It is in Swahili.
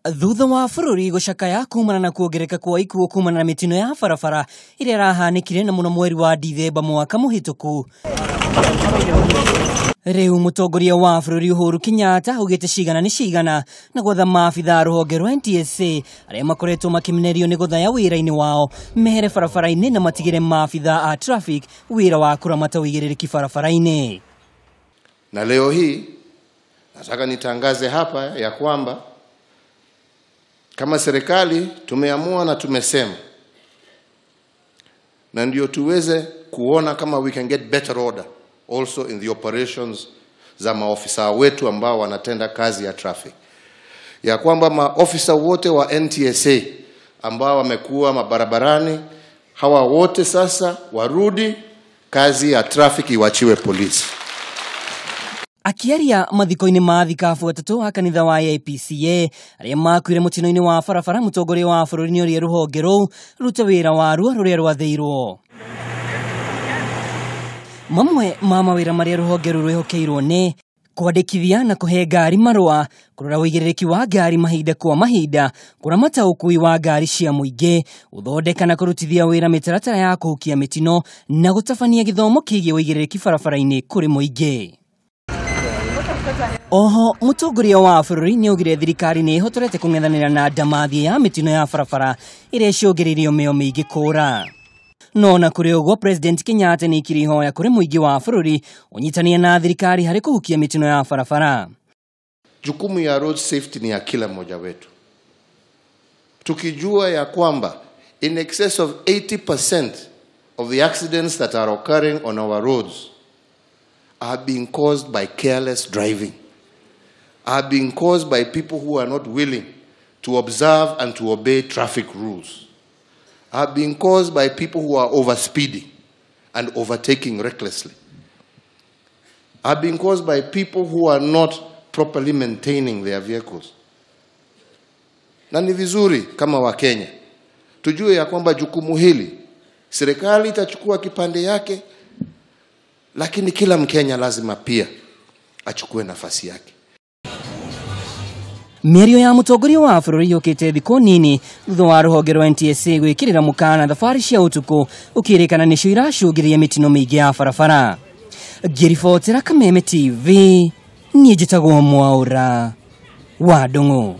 Thutha wa bururi gucakaya kumana na kuongereka kwa ikuo kumana na mitino ya barabara iria irahanikire na muno mweri wa Dithemba mwaka muhituku. Riu Mutongoria wa bururi Uhuru Kenyatta ugite cigana ni cigana na gwatha maabithaa ruhonge rwa NTSA aria makoretwo makimenerio ni guthaya wira-ini wao mehere barabara-ini na matigire maabithaa a traffic wira wa kuramata uigiririki barabara-ini. Na leo hii nataka nitangaze hapa ya kwamba kama serikali tumeamua na tumesema, na ndio tuweze kuona kama we can get better order also in the operations za maofisa wetu ambao wanatenda kazi ya traffic, ya kwamba maofisa wote wa NTSA ambao wamekuwa mabarabarani, hawa wote sasa warudi kazi ya traffic iwachiwe polisi. Akiaria mathiko-ini ma thikabu atatu a kanitha wa AIPCA aria makuire mutino-ini wa barabara, Mutongoria wa bururi ni oria ruhonge ruu rute wira waruo ruria rwatheirwo. Mamwe ma mawira maria ruhonge ruu rwihokeirwo ni kwandikithia na kuhe ngari marua, kurora uigiririki wa ngari mahinda kwa mahinda, kuramata ukui wa ngari cia muingi, uthondeka na kurutithia wira mitaratara ya kuhukia mitino na gutabania githomo kigie uigiririki barabara-ini kuri muingi. Oho, Mutongoria wa bururi ni ugire thirikari ni ihotorete kung'ethanira na ndamathia ya mitino ya barabara iria ciongeririo meo miingi kura. No na kuri uguo, President Kenyatta ni ikirihoya kuri muingi wa bururi unyitania na thirikari hari kuhukia mitino ya barabara. Jukumu ya road safety ni ya kila mmoja wetu. Tukijua ya kwamba in excess of 80% of the accidents that are occurring on our roads are being caused by careless driving, are being caused by people who are not willing to observe and to obey traffic rules, are being caused by people who are overspeeding and overtaking recklessly, are being caused by people who are not properly maintaining their vehicles. Na ni vizuri kama wa Kenya tujue ya kwamba jukumu hili serikali itachukua kipande yake, lakini kila Mkenya lazima pia achukue nafasi yake. Mĩario ya Mutongoria wa bururi yukite thiko nini thutha wa ruhonge rwa NTSA gwikirira mukana thabari cia utuku ukirikana nicio iracungiria mitino miingi ya barabara. Ngiribotera Kameme TV, nie njitagwo Mwaura wa Ndung'u.